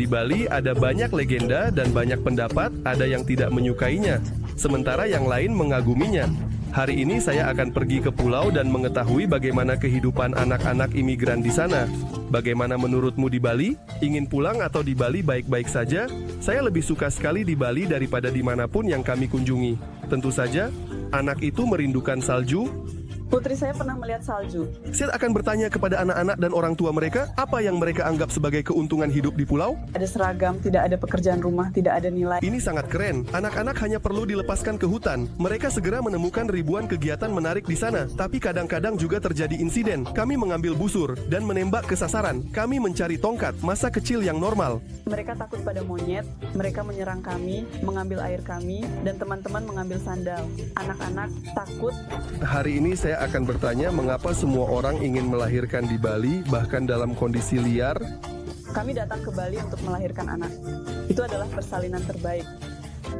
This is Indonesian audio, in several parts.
Di Bali ada banyak legenda dan banyak pendapat, ada yang tidak menyukainya, sementara yang lain mengaguminya. Hari ini saya akan pergi ke pulau dan mengetahui bagaimana kehidupan anak-anak imigran di sana. Bagaimana menurutmu di Bali? Ingin pulang atau di Bali baik-baik saja? Saya lebih suka sekali di Bali daripada dimanapun yang kami kunjungi. Tentu saja, anak itu merindukan salju. Putri saya pernah melihat salju. Saya akan bertanya kepada anak-anak dan orang tua mereka, apa yang mereka anggap sebagai keuntungan hidup di pulau? Ada seragam, tidak ada pekerjaan rumah, tidak ada nilai. Ini sangat keren. Anak-anak hanya perlu dilepaskan ke hutan. Mereka segera menemukan ribuan kegiatan menarik di sana. Tapi kadang-kadang juga terjadi insiden. Kami mengambil busur dan menembak ke sasaran. Kami mencari tongkat, masa kecil yang normal. Mereka takut pada monyet, mereka menyerang kami, mengambil air kami, dan teman-teman mengambil sandal. Anak-anak takut. Hari ini saya akan bertanya mengapa semua orang ingin melahirkan di Bali, bahkan dalam kondisi liar. Kami datang ke Bali untuk melahirkan anak. Itu adalah persalinan terbaik.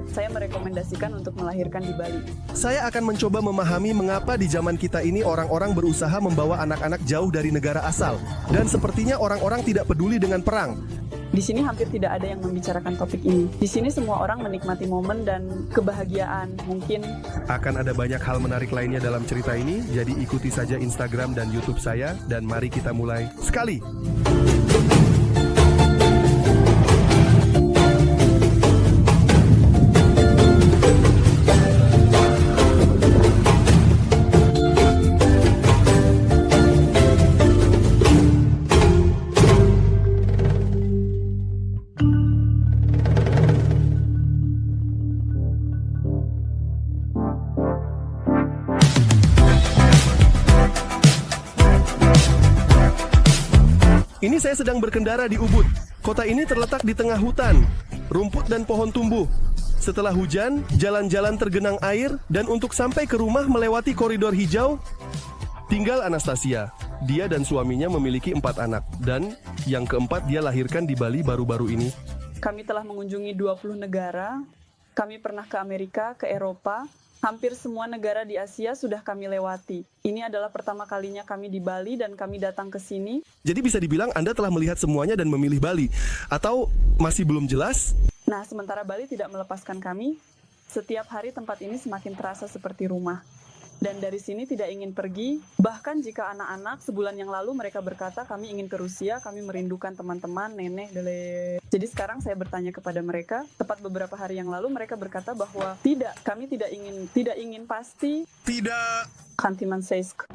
Saya merekomendasikan untuk melahirkan di Bali. Saya akan mencoba memahami mengapa di zaman kita ini orang-orang berusaha membawa anak-anak jauh dari negara asal. Dan sepertinya orang-orang tidak peduli dengan perang. Di sini hampir tidak ada yang membicarakan topik ini. Di sini semua orang menikmati momen dan kebahagiaan. Mungkin akan ada banyak hal menarik lainnya dalam cerita ini, jadi ikuti saja Instagram dan YouTube saya, dan mari kita mulai sekali. Ini saya sedang berkendara di Ubud. Kota ini terletak di tengah hutan, rumput dan pohon tumbuh. Setelah hujan, jalan-jalan tergenang air, dan untuk sampai ke rumah melewati koridor hijau, tinggal Anastasia. Dia dan suaminya memiliki 4 anak, dan yang keempat dia lahirkan di Bali baru-baru ini. kami telah mengunjungi 20 negara. Kami pernah ke Amerika, ke Eropa. Hampir semua negara di Asia sudah kami lewati. Ini adalah pertama kalinya kami di Bali dan kami datang ke sini. Jadi bisa dibilang Anda telah melihat semuanya dan memilih Bali. Atau masih belum jelas? Nah, sementara Bali tidak melepaskan kami, setiap hari tempat ini semakin terasa seperti rumah. Dan dari sini tidak ingin pergi. Bahkan jika anak-anak sebulan yang lalu mereka berkata kami ingin ke Rusia, kami merindukan teman-teman, nenek, dele. Jadi sekarang saya bertanya kepada mereka, tepat beberapa hari yang lalu mereka berkata bahwa tidak, kami tidak ingin pasti. Tidak. Kantiman Seisk.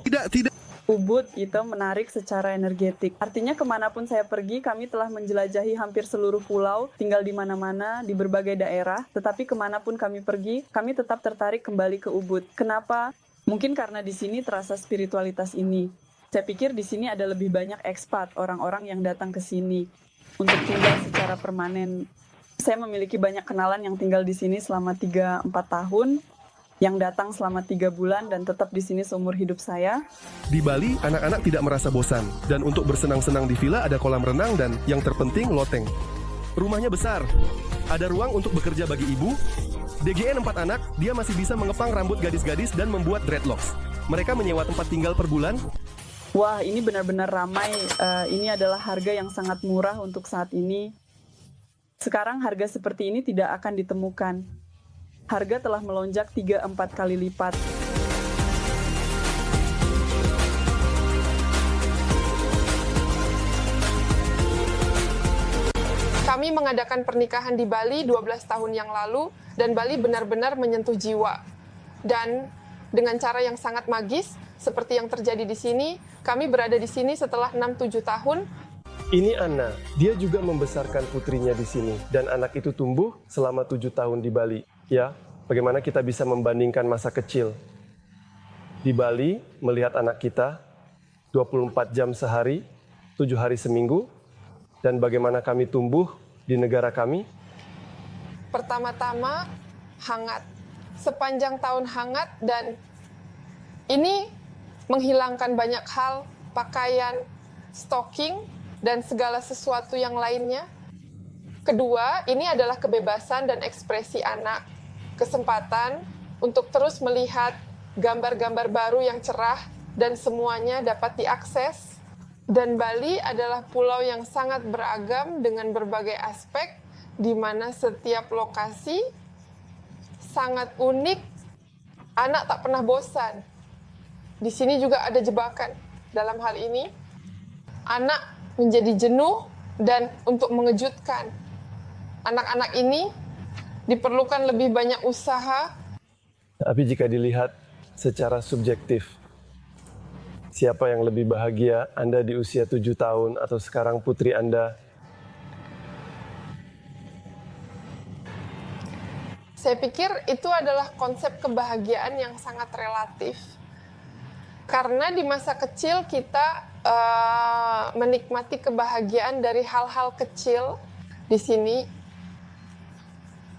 Tidak. Ubud itu menarik secara energetik. Artinya kemanapun saya pergi, kami telah menjelajahi hampir seluruh pulau, tinggal di mana-mana, di berbagai daerah. Tetapi kemanapun kami pergi, kami tetap tertarik kembali ke Ubud. Kenapa? Mungkin karena di sini terasa spiritualitas ini. Saya pikir di sini ada lebih banyak ekspat, orang-orang yang datang ke sini untuk tinggal secara permanen. Saya memiliki banyak kenalan yang tinggal di sini selama 3-4 tahun. Yang datang selama 3 bulan dan tetap di sini seumur hidup saya. Di Bali, anak-anak tidak merasa bosan. Dan untuk bersenang-senang di villa ada kolam renang dan yang terpenting loteng. Rumahnya besar. Ada ruang untuk bekerja bagi ibu. DGN 4 anak, dia masih bisa mengepang rambut gadis-gadis dan membuat dreadlocks. Mereka menyewa tempat tinggal per bulan. Wah, ini benar-benar ramai. Ini adalah harga yang sangat murah untuk saat ini. Sekarang harga seperti ini tidak akan ditemukan. Harga telah melonjak 3-4 kali lipat. Kami mengadakan pernikahan di Bali 12 tahun yang lalu, dan Bali benar-benar menyentuh jiwa. Dan dengan cara yang sangat magis, seperti yang terjadi di sini, kami berada di sini setelah 6-7 tahun. Ini Anna, dia juga membesarkan putrinya di sini. Dan anak itu tumbuh selama 7 tahun di Bali. Ya, bagaimana kita bisa membandingkan masa kecil di Bali, melihat anak kita 24 jam sehari, 7 hari seminggu, dan bagaimana kami tumbuh di negara kami? Pertama-tama, hangat. Sepanjang tahun hangat, dan ini menghilangkan banyak hal, pakaian, stocking, dan segala sesuatu yang lainnya. Kedua, ini adalah kebebasan dan ekspresi anak. Kesempatan untuk terus melihat gambar-gambar baru yang cerah dan semuanya dapat diakses. Dan Bali adalah pulau yang sangat beragam dengan berbagai aspek, di mana setiap lokasi sangat unik. Anak tak pernah bosan. Di sini juga ada jebakan. Dalam hal ini, anak menjadi jenuh dan untuk mengejutkan. Anak-anak ini diperlukan lebih banyak usaha. Tapi jika dilihat secara subjektif, siapa yang lebih bahagia, Anda di usia 7 tahun atau sekarang putri Anda? Saya pikir itu adalah konsep kebahagiaan yang sangat relatif. Karena di masa kecil kita menikmati kebahagiaan dari hal-hal kecil. Di sini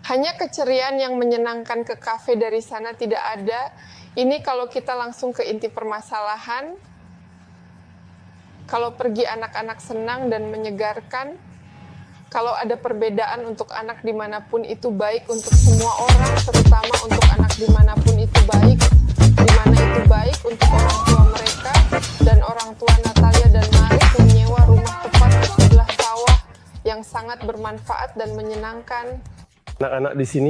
hanya keceriaan yang menyenangkan ke kafe dari sana tidak ada. Ini kalau kita langsung ke inti permasalahan. Kalau pergi anak-anak senang dan menyegarkan. Kalau ada perbedaan untuk anak dimanapun itu baik untuk semua orang, terutama untuk anak dimanapun itu baik. Dimana itu baik untuk orang tua mereka, dan orang tua Natalia dan Maris menyewa rumah tepat di sebelah sawah yang sangat bermanfaat dan menyenangkan. Anak-anak di sini,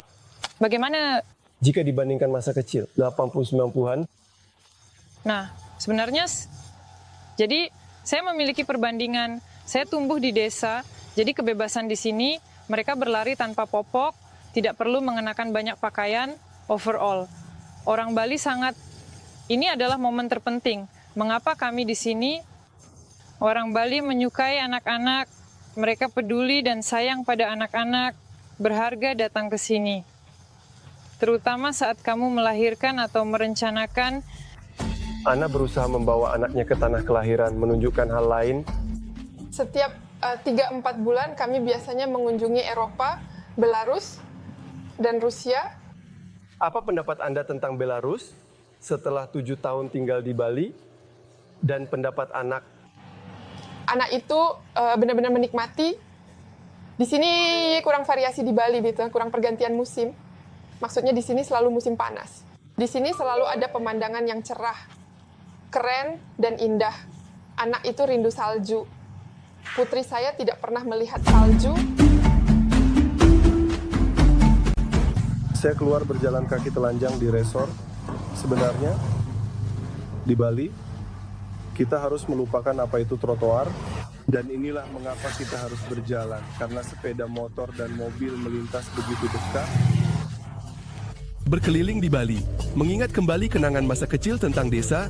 Bagaimana? jika dibandingkan masa kecil, 80-90-an, Nah, sebenarnya, jadi saya memiliki perbandingan. Saya tumbuh di desa, jadi kebebasan di sini, mereka berlari tanpa popok, tidak perlu mengenakan banyak pakaian, overall. Orang Bali sangat, ini adalah momen terpenting. Mengapa kami di sini, orang Bali menyukai anak-anak, mereka peduli dan sayang pada anak-anak, berharga datang ke sini. Terutama saat kamu melahirkan atau merencanakan. Ana berusaha membawa anaknya ke tanah kelahiran, menunjukkan hal lain. Setiap 3-4 bulan kami biasanya mengunjungi Eropa, Belarus, dan Rusia. Apa pendapat Anda tentang Belarus setelah 7 tahun tinggal di Bali? Dan pendapat anak? Anak itu benar-benar menikmati. Di sini kurang variasi di Bali gitu, kurang pergantian musim. Maksudnya di sini selalu musim panas. Di sini selalu ada pemandangan yang cerah, keren, dan indah. Anak itu rindu salju. Putri saya tidak pernah melihat salju. Saya keluar berjalan kaki telanjang di resort. Sebenarnya, di Bali, kita harus melupakan apa itu trotoar. Dan inilah mengapa kita harus berjalan, karena sepeda motor dan mobil melintas begitu dekat. Berkeliling di Bali, mengingat kembali kenangan masa kecil tentang desa.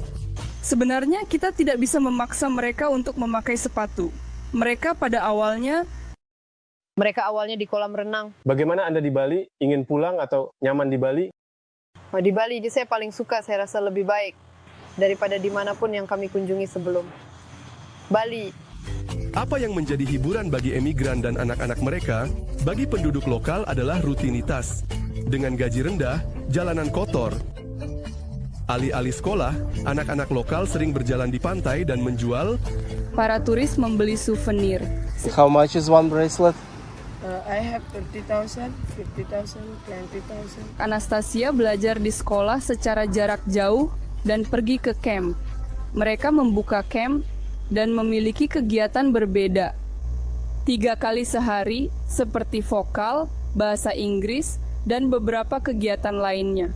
Sebenarnya kita tidak bisa memaksa mereka untuk memakai sepatu. Mereka awalnya di kolam renang. Bagaimana Anda di Bali? Ingin pulang atau nyaman di Bali? Di Bali saya paling suka, saya rasa lebih baik daripada dimanapun yang kami kunjungi sebelum. Bali. Apa yang menjadi hiburan bagi emigran dan anak-anak mereka, bagi penduduk lokal adalah rutinitas. Dengan gaji rendah, jalanan kotor. Alih-alih sekolah, anak-anak lokal sering berjalan di pantai dan menjual. para turis membeli souvenir. How much is one bracelet? I have 30,000, 50,000, 20,000. Anastasia belajar di sekolah secara jarak jauh dan pergi ke camp. Mereka membuka camp dan memiliki kegiatan berbeda. 3 kali sehari, seperti vokal, bahasa Inggris, dan beberapa kegiatan lainnya.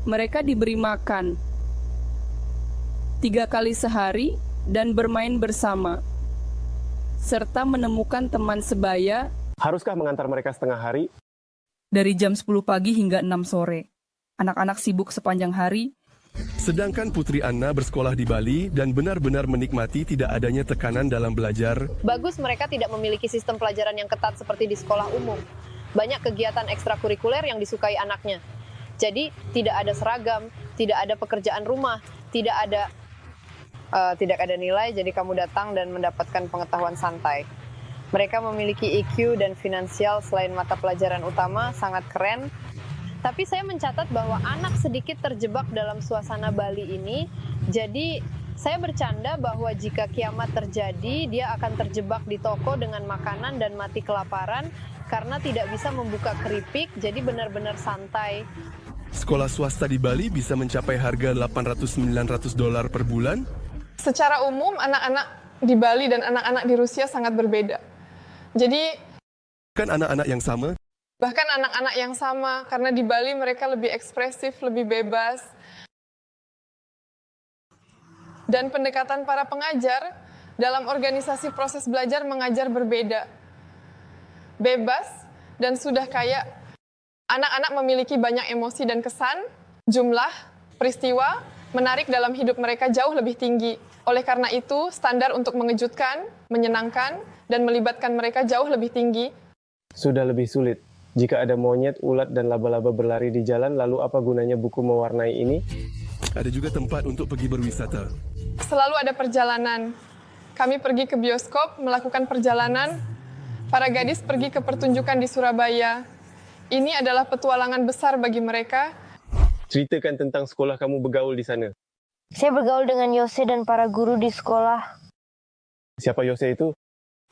Mereka diberi makan 3 kali sehari dan bermain bersama, serta menemukan teman sebaya. Haruskah mengantar mereka setengah hari? Dari jam 10 pagi hingga 6 sore. Anak-anak sibuk sepanjang hari. Sedangkan Putri Anna bersekolah di Bali dan benar-benar menikmati tidak adanya tekanan dalam belajar. Bagus mereka tidak memiliki sistem pelajaran yang ketat seperti di sekolah umum. Banyak kegiatan ekstrakurikuler yang disukai anaknya. Jadi tidak ada seragam, tidak ada pekerjaan rumah, tidak ada nilai, jadi kamu datang dan mendapatkan pengetahuan santai. Mereka memiliki EQ dan finansial selain mata pelajaran utama, sangat keren. Tapi saya mencatat bahwa anak sedikit terjebak dalam suasana Bali ini. Jadi saya bercanda bahwa jika kiamat terjadi, dia akan terjebak di toko dengan makanan dan mati kelaparan karena tidak bisa membuka keripik, jadi benar-benar santai. Sekolah swasta di Bali bisa mencapai harga $800-900 per bulan. Secara umum, anak-anak di Bali dan anak-anak di Rusia sangat berbeda. Jadi Kan anak-anak yang sama? bahkan anak-anak yang sama, karena di Bali mereka lebih ekspresif, lebih bebas. Dan pendekatan para pengajar dalam organisasi proses belajar mengajar berbeda. Bebas dan sudah kayak anak-anak memiliki banyak emosi dan kesan, jumlah, peristiwa, menarik dalam hidup mereka jauh lebih tinggi. Oleh karena itu, standar untuk mengejutkan, menyenangkan, dan melibatkan mereka jauh lebih tinggi. Sudah lebih sulit. Jika ada monyet, ulat, dan laba-laba berlari di jalan, lalu apa gunanya buku mewarnai ini? Ada juga tempat untuk pergi berwisata. Selalu ada perjalanan. Kami pergi ke bioskop, melakukan perjalanan. Para gadis pergi ke pertunjukan di Surabaya. Ini adalah petualangan besar bagi mereka. Ceritakan tentang sekolah kamu bergaul di sana. Saya bergaul dengan Yose dan para guru di sekolah. Siapa Yose itu?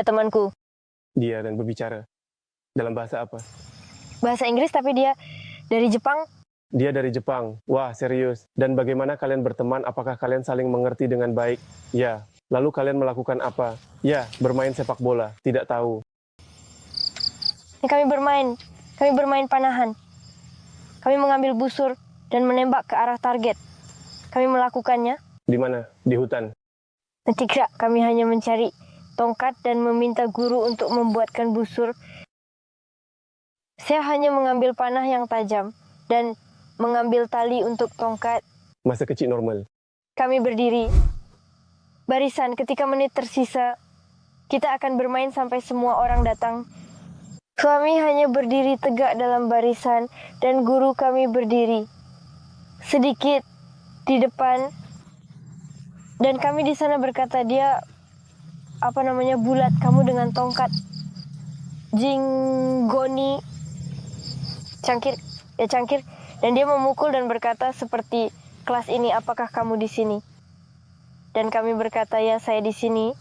Temanku. Dia dan berbicara. Dalam bahasa apa? Bahasa Inggris tapi dia dari Jepang. Dia dari Jepang. Wah, serius. Dan bagaimana kalian berteman? Apakah kalian saling mengerti dengan baik? Ya. Lalu kalian melakukan apa? Ya, bermain sepak bola. Tidak tahu. Kami bermain panahan. Kami mengambil busur dan menembak ke arah target. Kami melakukannya. Di mana? Di hutan. Tidak, kami hanya mencari tongkat dan meminta guru untuk membuatkan busur. Saya hanya mengambil panah yang tajam dan mengambil tali untuk tongkat. Masa kecil normal. Kami berdiri. Barisan, ketika menit tersisa, kita akan bermain sampai semua orang datang. Kami hanya berdiri tegak dalam barisan dan guru kami berdiri sedikit di depan. Dan kami di sana berkata, dia bulat, kamu dengan tongkat. Jinggoni, cangkir. Dan dia memukul dan berkata seperti kelas ini, apakah kamu di sini? Dan kami berkata, ya saya di sini.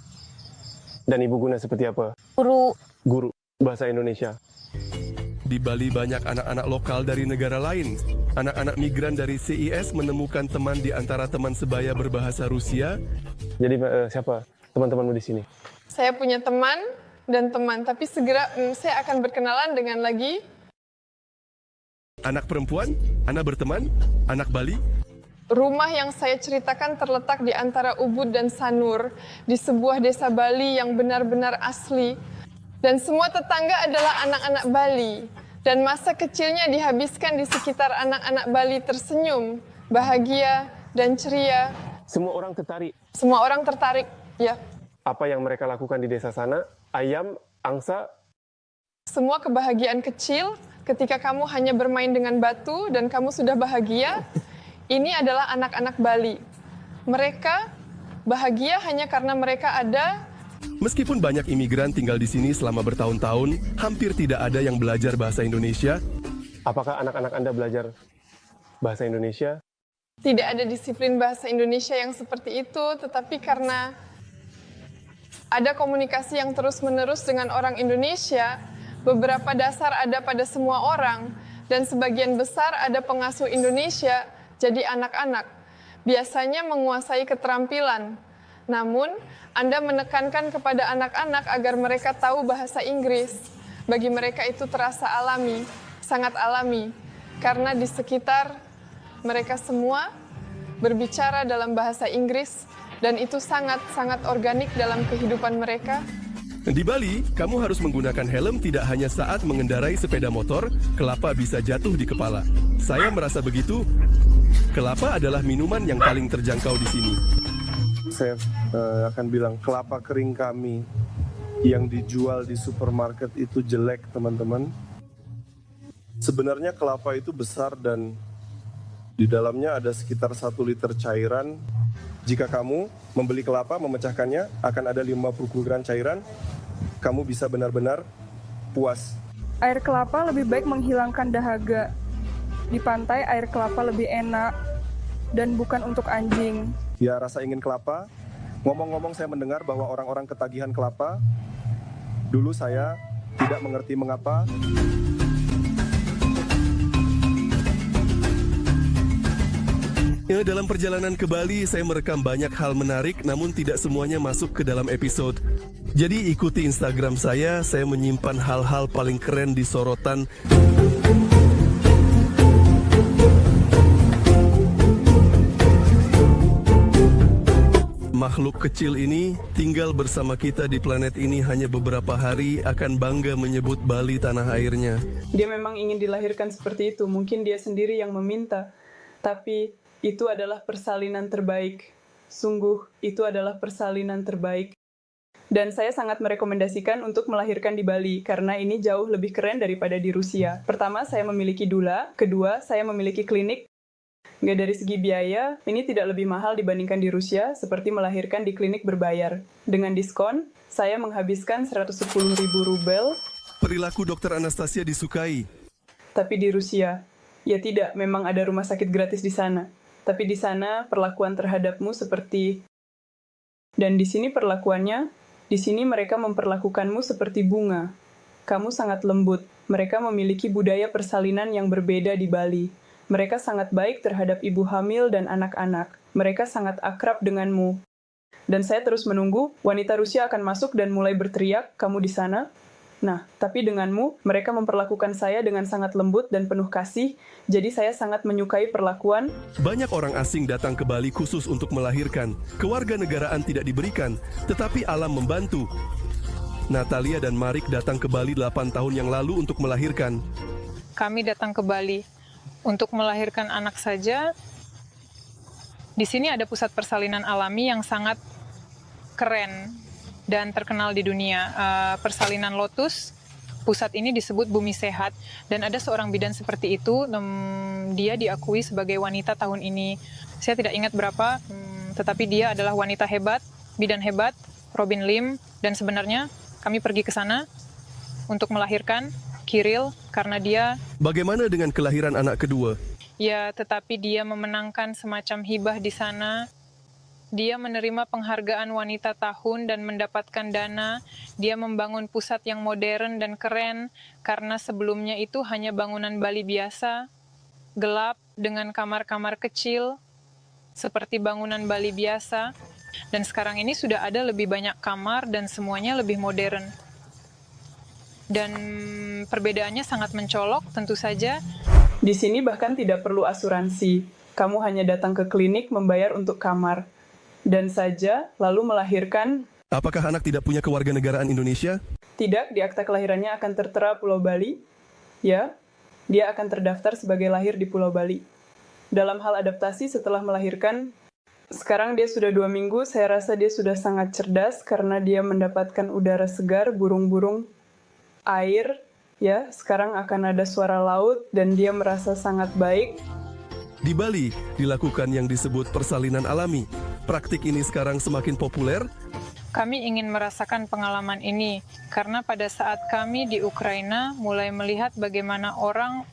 Dan ibu guna seperti apa? Guru bahasa Indonesia. Di Bali banyak anak-anak lokal dari negara lain. Anak-anak migran dari CIS menemukan teman di antara teman sebaya berbahasa Rusia. Jadi siapa teman-temanmu di sini? Saya punya teman dan teman, tapi segera saya akan berkenalan dengan lagi. Anak perempuan, anak berteman, anak Bali. Rumah yang saya ceritakan terletak di antara Ubud dan Sanur, di sebuah desa Bali yang benar-benar asli. Dan semua tetangga adalah anak-anak Bali. Dan masa kecilnya dihabiskan di sekitar anak-anak Bali tersenyum, bahagia, dan ceria. Semua orang tertarik. Semua orang tertarik, ya. Apa yang mereka lakukan di desa sana? Ayam, angsa. Semua kebahagiaan kecil ketika kamu hanya bermain dengan batu dan kamu sudah bahagia. Ini adalah anak-anak Bali. Mereka bahagia hanya karena mereka ada. Meskipun banyak imigran tinggal di sini selama bertahun-tahun, hampir tidak ada yang belajar bahasa Indonesia. Apakah anak-anak Anda belajar bahasa Indonesia? Tidak ada disiplin bahasa Indonesia yang seperti itu, tetapi karena ada komunikasi yang terus-menerus dengan orang Indonesia, beberapa dasar ada pada semua orang, dan sebagian besar ada pengasuh Indonesia, jadi anak-anak. Biasanya menguasai keterampilan. Namun, Anda menekankan kepada anak-anak agar mereka tahu bahasa Inggris. Bagi mereka itu terasa alami, sangat alami. Karena di sekitar mereka semua berbicara dalam bahasa Inggris, dan itu sangat-sangat organik dalam kehidupan mereka. Di Bali, kamu harus menggunakan helm tidak hanya saat mengendarai sepeda motor, kelapa bisa jatuh di kepala. Saya merasa begitu. Kelapa adalah minuman yang paling terjangkau di sini. Saya akan bilang kelapa kering kami yang dijual di supermarket itu jelek, teman-teman. Sebenarnya kelapa itu besar dan di dalamnya ada sekitar 1 liter cairan. Jika kamu membeli kelapa, memecahkannya, akan ada 50 gram cairan. Kamu bisa benar-benar puas. Air kelapa lebih baik menghilangkan dahaga. Di pantai air kelapa lebih enak dan bukan untuk anjing. Ya, rasa ingin kelapa. Ngomong-ngomong, saya mendengar bahwa orang-orang ketagihan kelapa. Dulu saya tidak mengerti mengapa. Dalam perjalanan ke Bali, saya merekam banyak hal menarik, namun tidak semuanya masuk ke dalam episode. Jadi ikuti Instagram saya menyimpan hal-hal paling keren di sorotan. Makhluk kecil ini tinggal bersama kita di planet ini hanya beberapa hari, akan bangga menyebut Bali tanah airnya. Dia memang ingin dilahirkan seperti itu, mungkin dia sendiri yang meminta. Tapi itu adalah persalinan terbaik. Sungguh, itu adalah persalinan terbaik. Dan saya sangat merekomendasikan untuk melahirkan di Bali, karena ini jauh lebih keren daripada di Rusia. Pertama, saya memiliki doula. Kedua, saya memiliki klinik. Nggak dari segi biaya, ini tidak lebih mahal dibandingkan di Rusia, seperti melahirkan di klinik berbayar. Dengan diskon, saya menghabiskan 110.000 rubel. Perilaku Dr. Anastasia disukai. Tapi di Rusia, ya tidak, memang ada rumah sakit gratis di sana. Tapi di sana perlakuan terhadapmu seperti... Dan di sini perlakuannya, di sini mereka memperlakukanmu seperti bunga. Kamu sangat lembut. Mereka memiliki budaya persalinan yang berbeda di Bali. Mereka sangat baik terhadap ibu hamil dan anak-anak. Mereka sangat akrab denganmu. Dan saya terus menunggu, wanita Rusia akan masuk dan mulai berteriak, kamu di sana? Nah, tapi denganmu, mereka memperlakukan saya dengan sangat lembut dan penuh kasih, jadi saya sangat menyukai perlakuan. Banyak orang asing datang ke Bali khusus untuk melahirkan. Kewarganegaraan tidak diberikan, tetapi alam membantu. Natalia dan Marik datang ke Bali 8 tahun yang lalu untuk melahirkan. Kami datang ke Bali untuk melahirkan anak saja. Di sini ada pusat persalinan alami yang sangat keren dan terkenal di dunia. Persalinan Lotus, pusat ini disebut Bumi Sehat, dan ada seorang bidan seperti itu. Dia diakui sebagai wanita tahun ini. Saya tidak ingat berapa, tetapi dia adalah wanita hebat, bidan hebat, Robin Lim, dan sebenarnya kami pergi ke sana untuk melahirkan Kiril, karena dia... Bagaimana dengan kelahiran anak kedua? Ya, tetapi dia memenangkan semacam hibah di sana. Dia menerima penghargaan wanita tahun dan mendapatkan dana. Dia membangun pusat yang modern dan keren, karena sebelumnya itu hanya bangunan Bali biasa, gelap, dengan kamar-kamar kecil, seperti bangunan Bali biasa. Dan sekarang ini sudah ada lebih banyak kamar dan semuanya lebih modern. Dan perbedaannya sangat mencolok, tentu saja. Di sini bahkan tidak perlu asuransi. Kamu hanya datang ke klinik membayar untuk kamar. Dan saja, lalu melahirkan. Apakah anak tidak punya kewarganegaraan Indonesia? Tidak, di akta kelahirannya akan tertera Pulau Bali. Ya, dia akan terdaftar sebagai lahir di Pulau Bali. Dalam hal adaptasi setelah melahirkan, sekarang dia sudah 2 minggu, saya rasa dia sudah sangat cerdas karena dia mendapatkan udara segar, burung-burung, air, ya, sekarang akan ada suara laut, dan dia merasa sangat baik. Di Bali, dilakukan yang disebut persalinan alami. Praktik ini sekarang semakin populer. Kami ingin merasakan pengalaman ini, karena pada saat kami di Ukraina mulai melihat bagaimana orang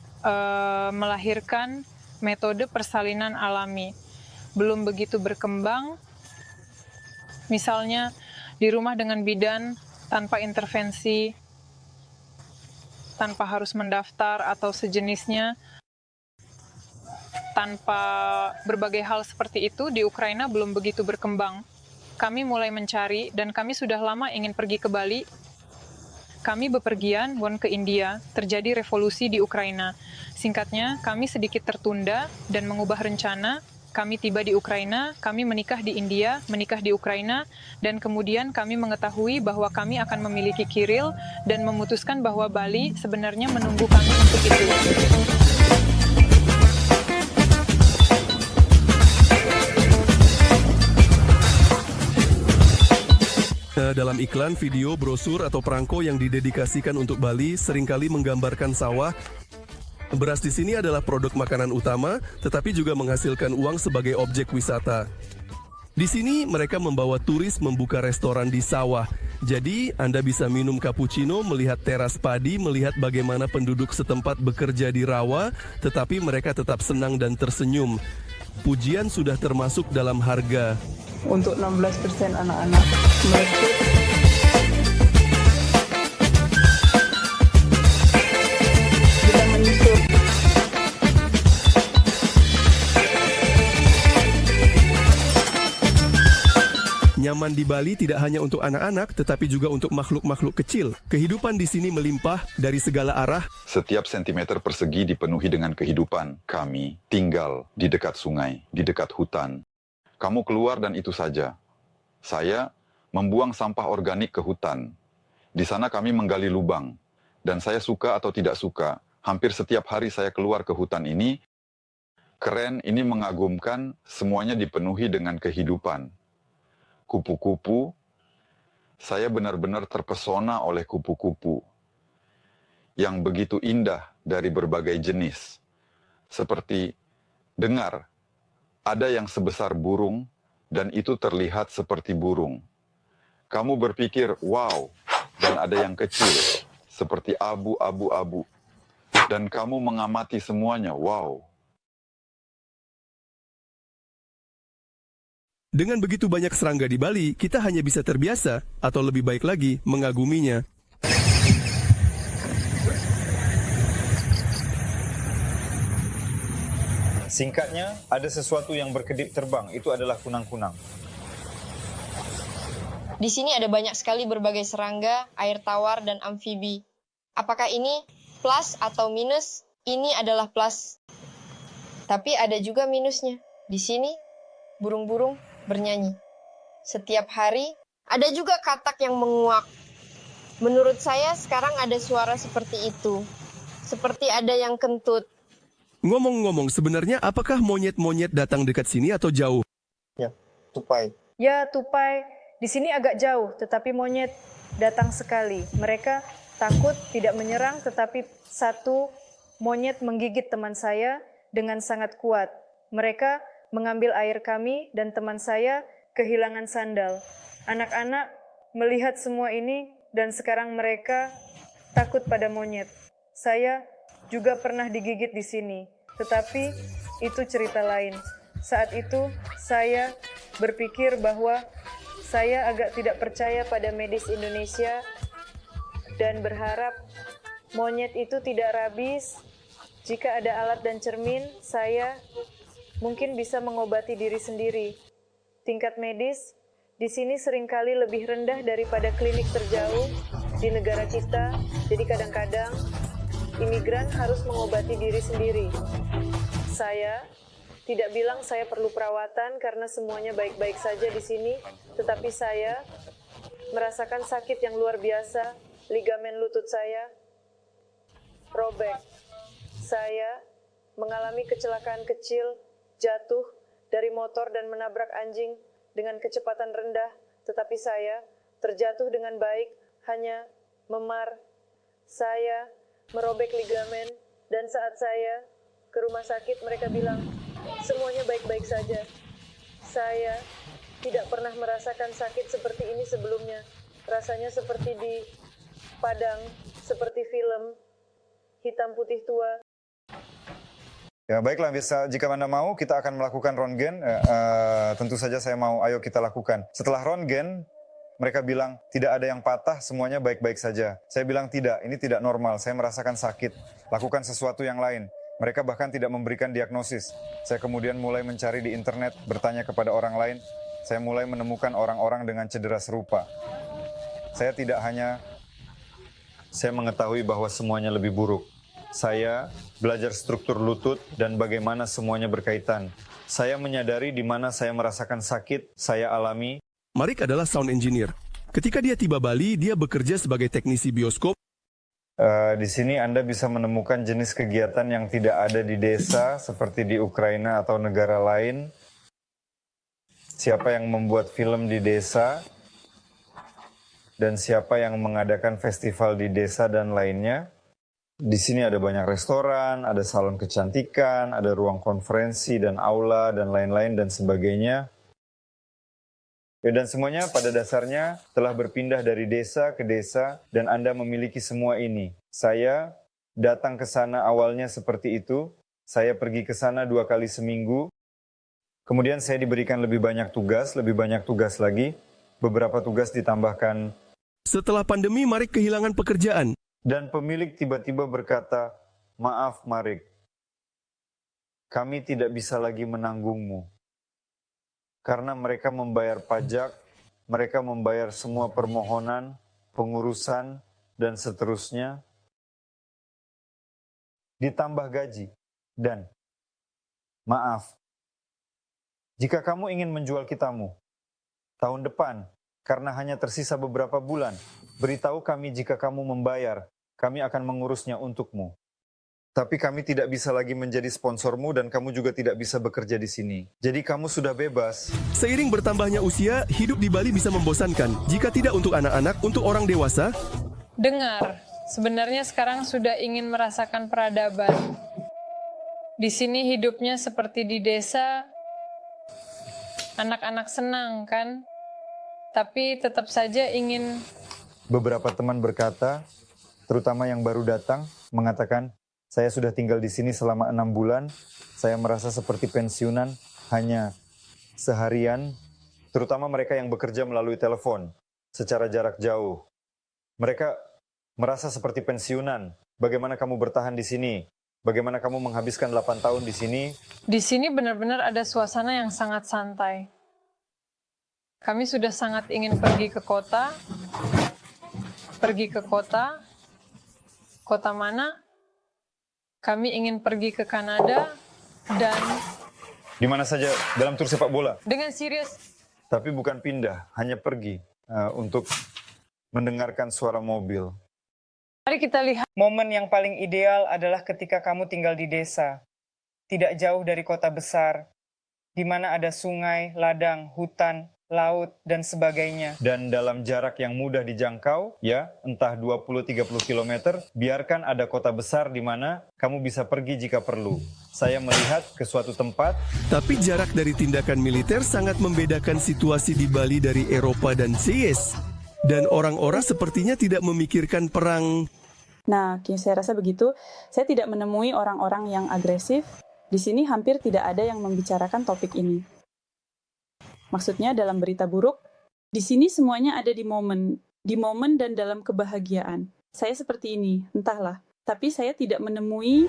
melahirkan metode persalinan alami. Belum begitu berkembang, misalnya di rumah dengan bidan, tanpa intervensi, tanpa harus mendaftar atau sejenisnya, tanpa berbagai hal seperti itu, di Ukraina belum begitu berkembang. Kami mulai mencari, dan kami sudah lama ingin pergi ke Bali. Kami bepergian ke India, terjadi revolusi di Ukraina. Singkatnya, kami sedikit tertunda dan mengubah rencana. Kami tiba di Ukraina, kami menikah di India, menikah di Ukraina, dan kemudian kami mengetahui bahwa kami akan memiliki Kiril dan memutuskan bahwa Bali sebenarnya menunggu kami untuk itu. Dalam iklan, video, brosur, atau perangko yang didedikasikan untuk Bali seringkali menggambarkan sawah. Beras di sini adalah produk makanan utama, tetapi juga menghasilkan uang sebagai objek wisata. Di sini mereka membawa turis membuka restoran di sawah. Jadi Anda bisa minum cappuccino, melihat teras padi, melihat bagaimana penduduk setempat bekerja di rawa, tetapi mereka tetap senang dan tersenyum. Pujian sudah termasuk dalam harga. Untuk 16% anak-anak merekrut. Kita menyusul. Taman di Bali tidak hanya untuk anak-anak, tetapi juga untuk makhluk-makhluk kecil. Kehidupan di sini melimpah dari segala arah. Setiap sentimeter persegi dipenuhi dengan kehidupan. Kami tinggal di dekat sungai, di dekat hutan. Kamu keluar dan itu saja. Saya membuang sampah organik ke hutan. Di sana kami menggali lubang. Dan saya suka atau tidak suka, hampir setiap hari saya keluar ke hutan ini. Keren, ini mengagumkan, semuanya dipenuhi dengan kehidupan. Kupu-kupu, saya benar-benar terpesona oleh kupu-kupu yang begitu indah dari berbagai jenis. Seperti, dengar, ada yang sebesar burung dan itu terlihat seperti burung. Kamu berpikir, wow, dan ada yang kecil, seperti abu-abu-abu. Dan kamu mengamati semuanya, wow. Dengan begitu banyak serangga di Bali, kita hanya bisa terbiasa, atau lebih baik lagi, mengaguminya. Singkatnya, ada sesuatu yang berkedip terbang, itu adalah kunang-kunang. Di sini ada banyak sekali berbagai serangga, air tawar, dan amfibi. Apakah ini plus atau minus? Ini adalah plus. Tapi ada juga minusnya. Di sini, burung-burung bernyanyi. Setiap hari, ada juga katak yang menguak. Menurut saya, sekarang ada suara seperti itu. Seperti ada yang kentut. Ngomong-ngomong, sebenarnya apakah monyet-monyet datang dekat sini atau jauh? Ya, tupai. Ya, tupai. Di sini agak jauh, tetapi monyet datang sekali. Mereka takut tidak menyerang, tetapi satu monyet menggigit teman saya dengan sangat kuat. Mereka mengambil air kami dan teman saya kehilangan sandal. Anak-anak melihat semua ini dan sekarang mereka takut pada monyet. Saya juga pernah digigit di sini, tetapi itu cerita lain. Saat itu saya berpikir bahwa saya agak tidak percaya pada medis Indonesia dan berharap monyet itu tidak rabies. Jika ada alat dan cermin, saya mungkin bisa mengobati diri sendiri. Tingkat medis di sini seringkali lebih rendah daripada klinik terjauh di negara kita. Jadi kadang-kadang imigran harus mengobati diri sendiri. Saya tidak bilang saya perlu perawatan karena semuanya baik-baik saja di sini, tetapi saya merasakan sakit yang luar biasa. Ligamen lutut saya robek. Saya mengalami kecelakaan kecil, jatuh dari motor dan menabrak anjing dengan kecepatan rendah, tetapi saya terjatuh dengan baik, hanya memar. Saya merobek ligamen, dan saat saya ke rumah sakit mereka bilang, semuanya baik-baik saja. Saya tidak pernah merasakan sakit seperti ini sebelumnya. Rasanya seperti di Padang, seperti film hitam putih tua. Ya, baiklah, jika Anda mau, kita akan melakukan röntgen. Tentu saja saya mau, ayo kita lakukan. Setelah röntgen, mereka bilang, tidak ada yang patah, semuanya baik-baik saja. Saya bilang, tidak, ini tidak normal, saya merasakan sakit. Lakukan sesuatu yang lain. Mereka bahkan tidak memberikan diagnosis. Saya kemudian mulai mencari di internet, bertanya kepada orang lain. Saya mulai menemukan orang-orang dengan cedera serupa. Saya mengetahui bahwa semuanya lebih buruk. Saya belajar struktur lutut dan bagaimana semuanya berkaitan. Saya menyadari di mana saya merasakan sakit, saya alami. Marik adalah sound engineer. Ketika dia tiba Bali, dia bekerja sebagai teknisi bioskop. Di sini Anda bisa menemukan jenis kegiatan yang tidak ada di desa, seperti di Ukraina atau negara lain. Siapa yang membuat film di desa, dan siapa yang mengadakan festival di desa dan lainnya. Di sini ada banyak restoran, ada salon kecantikan, ada ruang konferensi dan aula dan lain-lain dan sebagainya. Ya, dan semuanya pada dasarnya telah berpindah dari desa ke desa dan Anda memiliki semua ini. Saya datang ke sana awalnya seperti itu. Saya pergi ke sana 2 kali seminggu. Kemudian saya diberikan lebih banyak tugas lagi. Beberapa tugas ditambahkan. Setelah pandemi, Marik kehilangan pekerjaan. Dan pemilik tiba-tiba berkata, maaf Marik, kami tidak bisa lagi menanggungmu. Karena mereka membayar pajak, mereka membayar semua permohonan, pengurusan, dan seterusnya, ditambah gaji. Dan, maaf, jika kamu ingin menjual kitamu tahun depan, karena hanya tersisa beberapa bulan, beritahu kami jika kamu membayar, kami akan mengurusnya untukmu. Tapi kami tidak bisa lagi menjadi sponsormu dan kamu juga tidak bisa bekerja di sini. Jadi kamu sudah bebas. Seiring bertambahnya usia, hidup di Bali bisa membosankan. Jika tidak untuk anak-anak, untuk orang dewasa. Dengar, sebenarnya sekarang sudah ingin merasakan peradaban. Di sini hidupnya seperti di desa, anak-anak senang kan? Tapi tetap saja ingin... Beberapa teman berkata, terutama yang baru datang, mengatakan, saya sudah tinggal di sini selama 6 bulan, saya merasa seperti pensiunan hanya seharian, terutama mereka yang bekerja melalui telepon, secara jarak jauh. Mereka merasa seperti pensiunan. Bagaimana kamu bertahan di sini? Bagaimana kamu menghabiskan 8 tahun di sini? Di sini benar-benar ada suasana yang sangat santai. Kami sudah sangat ingin pergi ke kota. Kota mana? Kami ingin pergi ke Kanada dan... Di mana saja dalam tur sepak bola? Dengan serius. Tapi bukan pindah, hanya pergi untuk mendengarkan suara mobil. Mari kita lihat. Momen yang paling ideal adalah ketika kamu tinggal di desa, tidak jauh dari kota besar, di mana ada sungai, ladang, hutan, laut, dan sebagainya. Dan dalam jarak yang mudah dijangkau, ya, entah 20-30 km, biarkan ada kota besar di mana kamu bisa pergi jika perlu. Saya melihat ke suatu tempat. Tapi jarak dari tindakan militer sangat membedakan situasi di Bali dari Eropa dan CIS. Dan orang-orang sepertinya tidak memikirkan perang. Nah, saya rasa begitu. Saya tidak menemui orang-orang yang agresif. Di sini hampir tidak ada yang membicarakan topik ini. Maksudnya dalam berita buruk, di sini semuanya ada di momen dan dalam kebahagiaan. Saya seperti ini, entahlah. Tapi saya tidak menemui...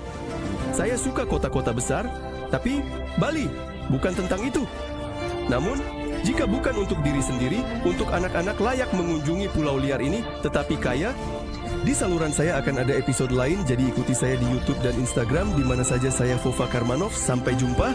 Saya suka kota-kota besar, tapi Bali bukan tentang itu. Namun, jika bukan untuk diri sendiri, untuk anak-anak layak mengunjungi pulau liar ini, tetapi kaya, di saluran saya akan ada episode lain, jadi ikuti saya di YouTube dan Instagram, di mana saja saya Fova Karmanov. Sampai jumpa.